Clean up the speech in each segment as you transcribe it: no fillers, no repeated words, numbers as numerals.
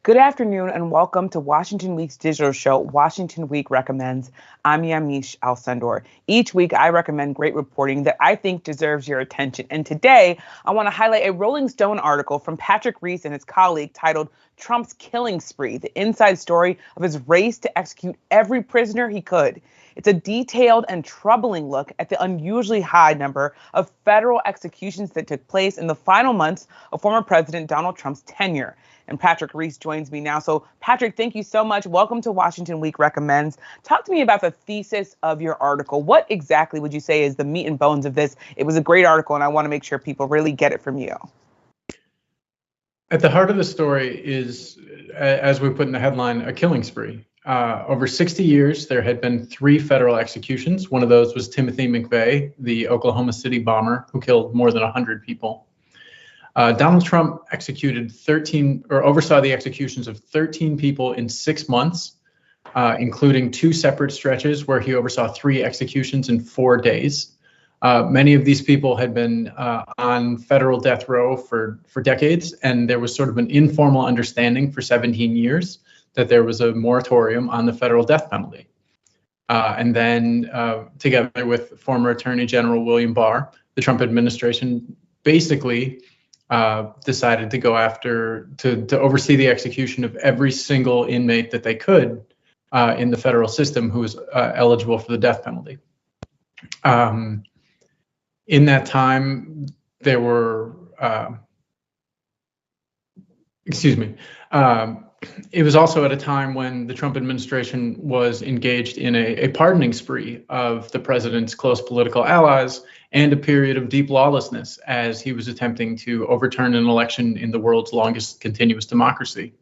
Good afternoon and welcome to Washington Week's digital show, Washington Week Recommends. I'm Yamiche Alcindor. Each week, I recommend great reporting that I think deserves your attention. And today, I want to highlight a Rolling Stone article from Patrick Reis and his colleague titled Trump's Killing Spree, the inside story of his race to execute every prisoner he could. It's a detailed and troubling look at the unusually high number of federal executions that took place in the final months of former President Donald Trump's tenure. And Patrick Reis joins me now. So, Patrick, thank you so much. Welcome to Washington Week Recommends. Talk to me about the thesis of your article. What exactly would you say is the meat and bones of this? It was a great article, and I want to make sure people really get it from you. At the heart of the story is, as we put in the headline, a killing spree. Over 60 years, there had been 3 federal executions. One of those was Timothy McVeigh, the Oklahoma City bomber who killed more than 100 people. Donald Trump oversaw the executions of 13 people in 6 months, including 2 separate stretches where he oversaw 3 executions in 4 days. Many of these people had been on federal death row for decades, and there was sort of an informal understanding for 17 years that there was a moratorium on the federal death penalty. And then together with former Attorney General William Barr, the Trump administration basically decided to go after, to oversee the execution of every single inmate that they could in the federal system who was eligible for the death penalty. In that time, there were, it was also at a time when the Trump administration was engaged in a pardoning spree of the president's close political allies and a period of deep lawlessness as he was attempting to overturn an election in the world's longest continuous democracy.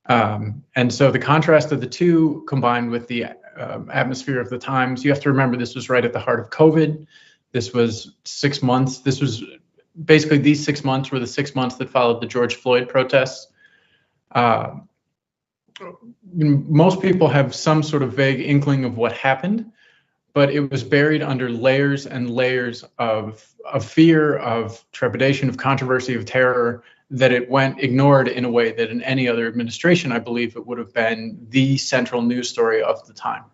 And so the contrast of the two, combined with the atmosphere of the times, you have to remember this was right at the heart of COVID. This was 6 months. This was basically, these 6 months were the 6 months that followed the George Floyd protests. Most people have some sort of vague inkling of what happened, but it was buried under layers and layers of fear, of trepidation, of controversy, of terror, that it went ignored in a way that in any other administration, I believe it would have been the central news story of the time.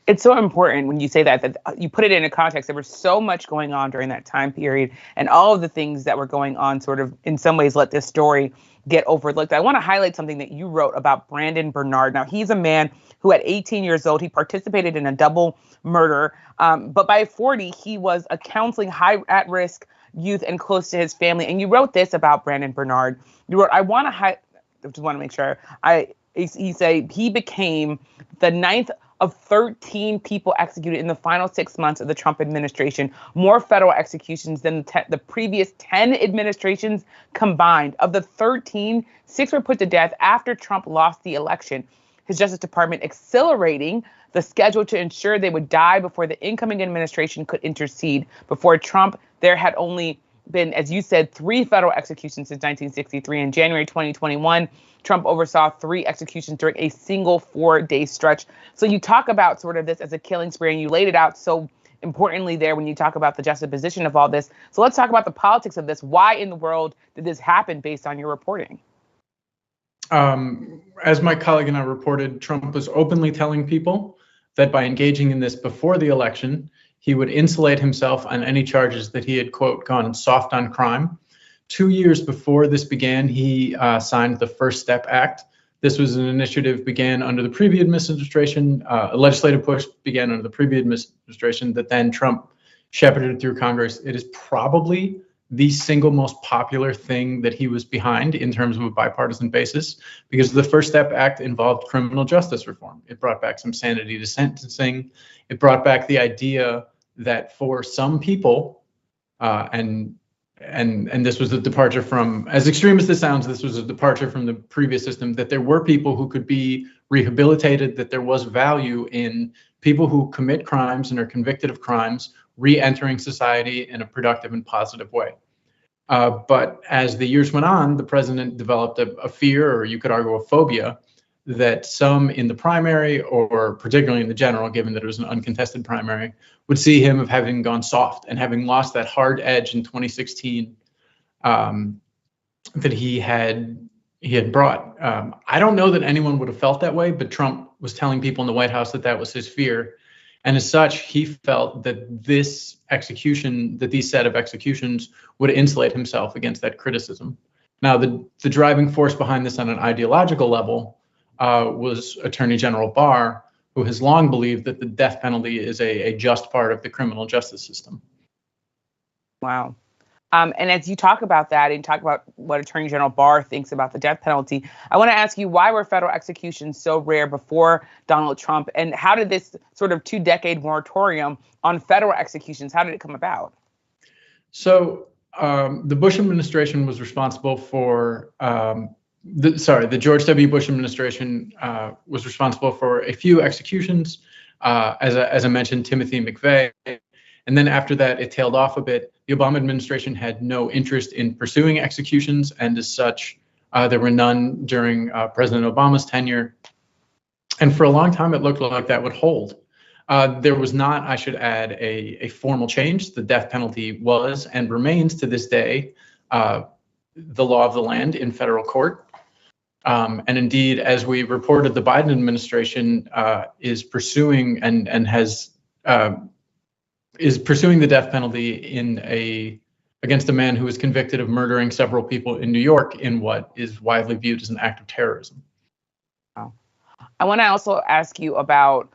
It's so important when you say that you put it in a context. There was so much going on during that time period, and all of the things that were going on sort of in some ways let this story get overlooked. I want to highlight something that you wrote about Brandon Bernard. Now, he's a man who at 18 years old, he participated in a double murder, but by 40, he was a counseling high at-risk youth and close to his family. And you wrote this about Brandon Bernard. You wrote, I just want to make sure, he said he became the 9th of 13 people executed in the final 6 months of the Trump administration, more federal executions than the previous 10 administrations combined. Of the 13, 6 were put to death after Trump lost the election. His Justice Department accelerating the schedule to ensure they would die before the incoming administration could intercede. Before Trump, there had only been, as you said, 3 federal executions since 1963. In January 2021, Trump oversaw 3 executions during a single 4-day stretch. So you talk about sort of this as a killing spree, and you laid it out so importantly there when you talk about the juxtaposition of all this. So let's talk about the politics of this. Why in the world did this happen based on your reporting? As my colleague and I reported, Trump was openly telling people that by engaging in this before the election, he would insulate himself on any charges that he had, quote, gone soft on crime. 2 years before this began, he signed the First Step Act. This was an initiative began under the previous administration, a legislative push began under the previous administration that then Trump shepherded through Congress. It is probably the single most popular thing that he was behind in terms of a bipartisan basis, because the First Step Act involved criminal justice reform. It brought back some sanity to sentencing. It brought back the idea that for some people, and this was a departure from, as extreme as this sounds, this was a departure from the previous system, that there were people who could be rehabilitated, that there was value in people who commit crimes and are convicted of crimes re-entering society in a productive and positive way. But as the years went on, the president developed a fear, or you could argue a phobia, that some in the primary, or particularly in the general, given that it was an uncontested primary, would see him of having gone soft and having lost that hard edge in 2016 that he had had brought. I don't know that anyone would have felt that way, but Trump was telling people in the White House that that was his fear. And as such, he felt that these set of executions would insulate himself against that criticism. Now, the driving force behind this on an ideological level was Attorney General Barr, who has long believed that the death penalty is a just part of the criminal justice system. Wow. And as you talk about that and talk about what Attorney General Barr thinks about the death penalty, I want to ask you, why were federal executions so rare before Donald Trump? And how did this sort of 2-decade moratorium on federal executions, how did it come about? So the Bush administration was responsible for, the George W. Bush administration was responsible for a few executions, as I mentioned, Timothy McVeigh. And then after that, it tailed off a bit. The Obama administration had no interest in pursuing executions, and as such, there were none during President Obama's tenure. And for a long time, it looked like that would hold. There was not, I should add, a formal change. The death penalty was and remains to this day the law of the land in federal court. And indeed, as we reported, the Biden administration is pursuing is pursuing the death penalty against a man who was convicted of murdering several people in New York in what is widely viewed as an act of terrorism. Wow. I want to also ask you about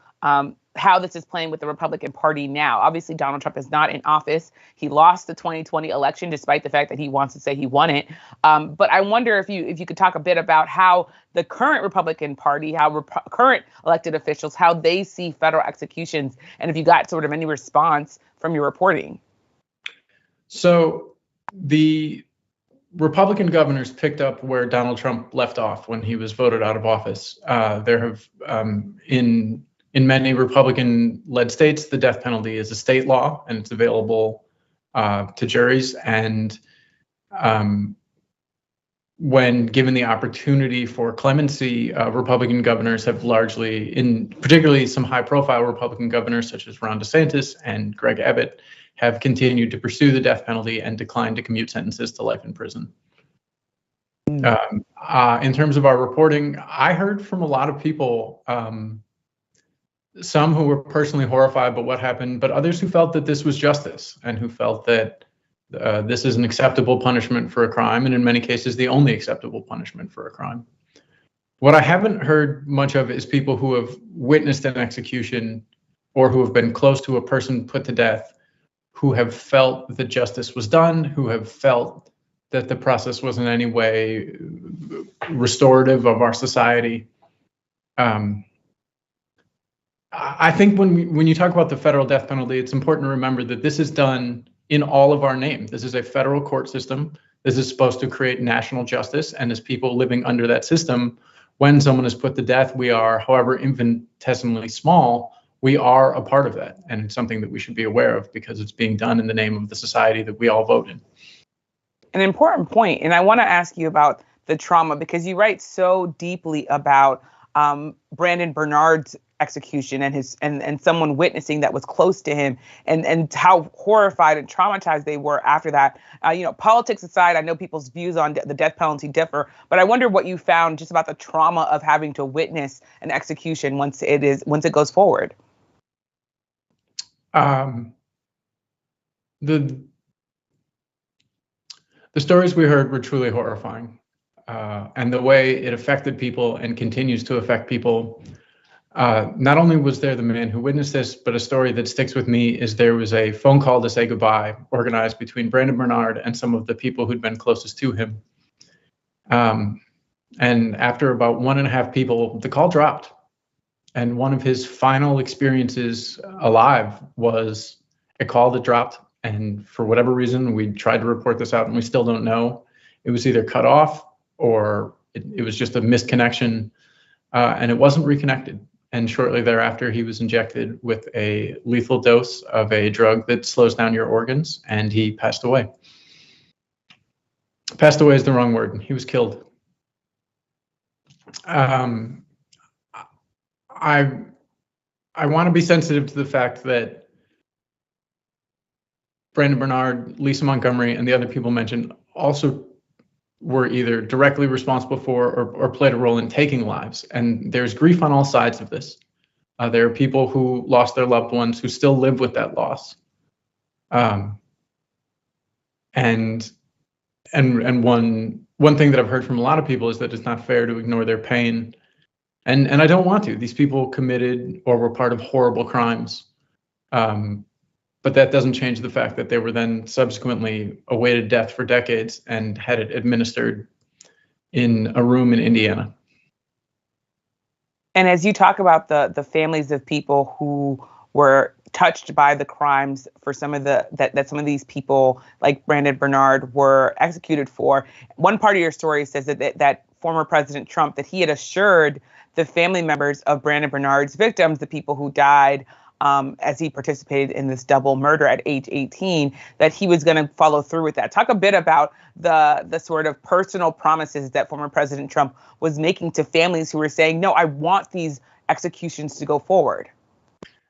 how this is playing with the Republican Party now. Obviously, Donald Trump is not in office. He lost the 2020 election, despite the fact that he wants to say he won it. But I wonder if you could talk a bit about how the current Republican Party, how current elected officials, how they see federal executions, and if you got sort of any response from your reporting. So the Republican governors picked up where Donald Trump left off when he was voted out of office. There have in many Republican-led states, the death penalty is a state law, and it's available to juries. And when given the opportunity for clemency, Republican governors have largely, particularly some high-profile Republican governors such as Ron DeSantis and Greg Abbott, have continued to pursue the death penalty and declined to commute sentences to life in prison. In terms of our reporting, I heard from a lot of people, some who were personally horrified by what happened, but others who felt that this was justice and who felt that this is an acceptable punishment for a crime, and in many cases, the only acceptable punishment for a crime. What I haven't heard much of is people who have witnessed an execution or who have been close to a person put to death, who have felt that justice was done, who have felt that the process was in any way restorative of our society. I think when you talk about the federal death penalty, it's important to remember that this is done in all of our name. This is a federal court system. This is supposed to create national justice. And as people living under that system, when someone is put to death, we are, however infinitesimally small, we are a part of that. And it's something that we should be aware of because it's being done in the name of the society that we all vote in. An important point, and I want to ask you about the trauma, because you write so deeply about Brandon Bernard's execution and someone witnessing that was close to him and how horrified and traumatized they were after that. Politics aside, I know people's views on the death penalty differ, but I wonder what you found just about the trauma of having to witness an execution once it goes forward. The stories we heard were truly horrifying, and the way it affected people and continues to affect people. Not only was there the man who witnessed this, but a story that sticks with me is there was a phone call to say goodbye organized between Brandon Bernard and some of the people who'd been closest to him. And after about 1.5 people, the call dropped. And one of his final experiences alive was a call that dropped. And for whatever reason, we tried to report this out and we still don't know. It was either cut off or it was just a missed connection, and it wasn't reconnected. And shortly thereafter, he was injected with a lethal dose of a drug that slows down your organs, and he passed away. Passed away is the wrong word. He was killed. I want to be sensitive to the fact that Brandon Bernard, Lisa Montgomery, and the other people mentioned also were either directly responsible for or played a role in taking lives. And there's grief on all sides of this. There are people who lost their loved ones who still live with that loss. And one thing that I've heard from a lot of people is that it's not fair to ignore their pain. And I don't want to. These people committed or were part of horrible crimes. But that doesn't change the fact that they were then subsequently awaited death for decades and had it administered in a room in Indiana. And as you talk about the families of people who were touched by the crimes for some of that some of these people like Brandon Bernard were executed for, one part of your story says that former President Trump, that he had assured the family members of Brandon Bernard's victims, the people who died as he participated in this double murder at age 18, that he was going to follow through with that. Talk a bit about the sort of personal promises that former President Trump was making to families who were saying, no, I want these executions to go forward.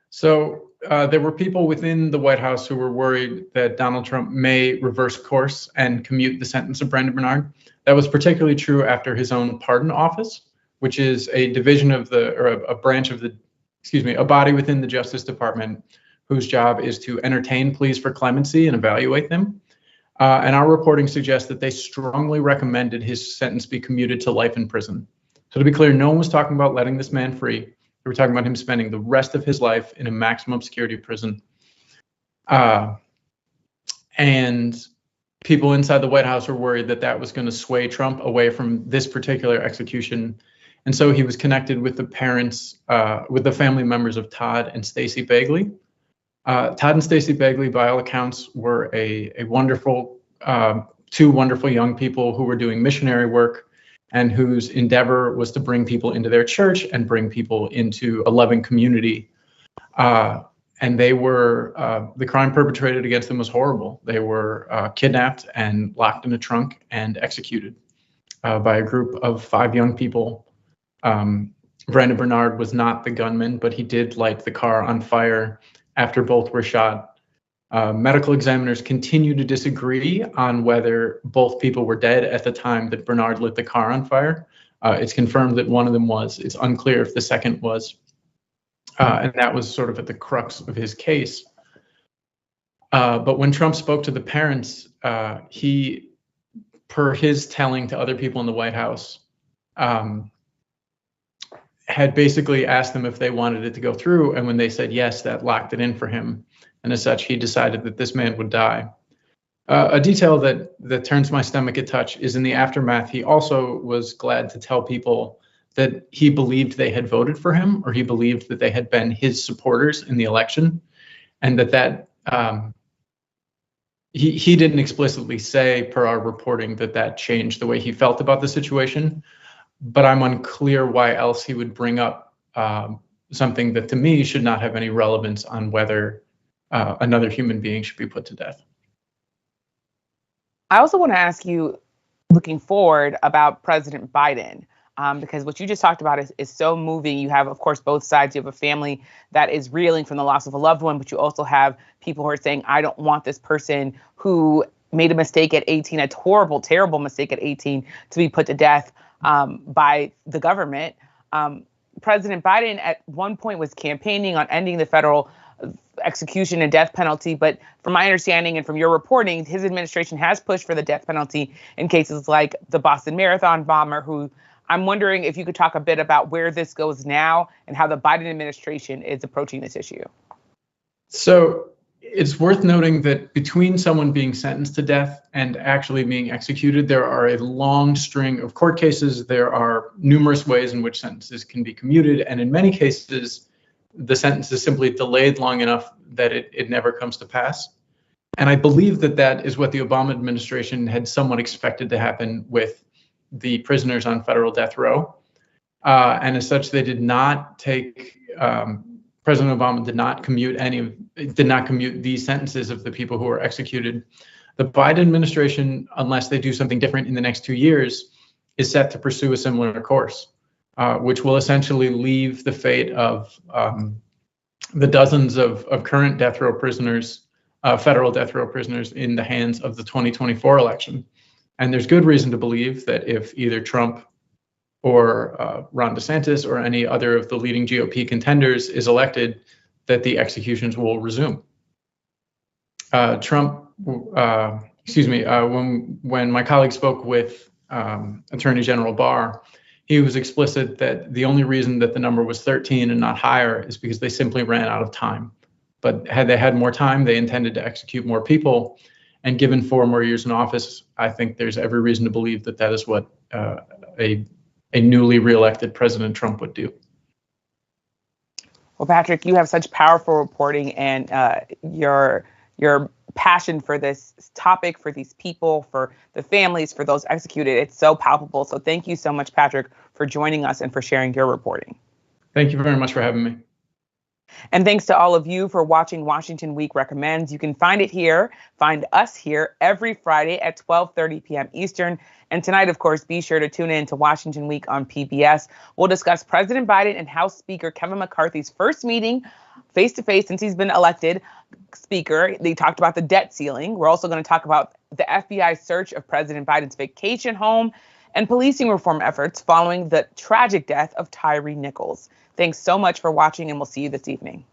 So there were people within the White House who were worried that Donald Trump may reverse course and commute the sentence of Brandon Bernard. That was particularly true after his own pardon office, which is a division of a branch of a body within the Justice Department whose job is to entertain pleas for clemency and evaluate them. And our reporting suggests that they strongly recommended his sentence be commuted to life in prison. So to be clear, no one was talking about letting this man free. They were talking about him spending the rest of his life in a maximum security prison. And people inside the White House were worried that that was going to sway Trump away from this particular execution. And so he was connected with the parents, with the family members of Todd and Stacey Bagley. Todd and Stacey Bagley, by all accounts, were a wonderful, two wonderful young people who were doing missionary work and whose endeavor was to bring people into their church and bring people into a loving community. And they were, the crime perpetrated against them was horrible. They were kidnapped and locked in a trunk and executed by a group of 5 young people. Brandon Bernard was not the gunman, but he did light the car on fire after both were shot. Medical examiners continue to disagree on whether both people were dead at the time that Bernard lit the car on fire. It's confirmed that one of them was. It's unclear if the second was. And that was sort of at the crux of his case. But when Trump spoke to the parents, he, per his telling to other people in the White House, had basically asked them if they wanted it to go through. And when they said yes, that locked it in for him. And as such, he decided that this man would die. A detail that turns my stomach a touch is in the aftermath, he also was glad to tell people that he believed they had voted for him, or he believed that they had been his supporters in the election. And that he didn't explicitly say, per our reporting, that changed the way he felt about the situation. But I'm unclear why else he would bring up something that to me should not have any relevance on whether another human being should be put to death. I also want to ask you, looking forward, about President Biden, because what you just talked about is so moving. You have, of course, both sides. You have a family that is reeling from the loss of a loved one, but you also have people who are saying, I don't want this person who made a mistake at 18, a horrible, terrible mistake at 18, to be put to death by the government. President Biden at one point was campaigning on ending the federal execution and death penalty. But from my understanding and from your reporting, his administration has pushed for the death penalty in cases like the Boston Marathon bomber, who I'm wondering if you could talk a bit about where this goes now and how the Biden administration is approaching this issue. So it's worth noting that between someone being sentenced to death and actually being executed, there are a long string of court cases. There are numerous ways in which sentences can be commuted. And in many cases, the sentence is simply delayed long enough that it never comes to pass. And I believe that is what the Obama administration had somewhat expected to happen with the prisoners on federal death row. And as such, they did not take, President Obama did not commute these sentences of the people who were executed. The Biden administration, unless they do something different in the next 2 years, is set to pursue a similar course, which will essentially leave the fate of the dozens of current death row prisoners, federal death row prisoners, in the hands of the 2024 election. And there's good reason to believe that if either Trump or Ron DeSantis or any other of the leading GOP contenders is elected, that the executions will resume. When my colleague spoke with Attorney General Barr, he was explicit that the only reason that the number was 13 and not higher is because they simply ran out of time. But had they had more time, they intended to execute more people. And given 4 more years in office, I think there's every reason to believe that that is what a newly reelected President Trump would do. Well, Patrick, you have such powerful reporting, and your passion for this topic, for these people, for the families, for those executed, it's so palpable. So thank you so much, Patrick, for joining us and for sharing your reporting. Thank you very much for having me. And thanks to all of you for watching Washington Week Recommends. You can find us here every Friday at 12:30 p.m. Eastern. And tonight, of course, be sure to tune in to Washington Week on PBS. We'll discuss President Biden and House Speaker Kevin McCarthy's first meeting face-to-face since he's been elected Speaker. They talked about the debt ceiling. We're also going to talk about the FBI search of President Biden's vacation home and policing reform efforts following the tragic death of Tyree Nichols. Thanks so much for watching, and we'll see you this evening.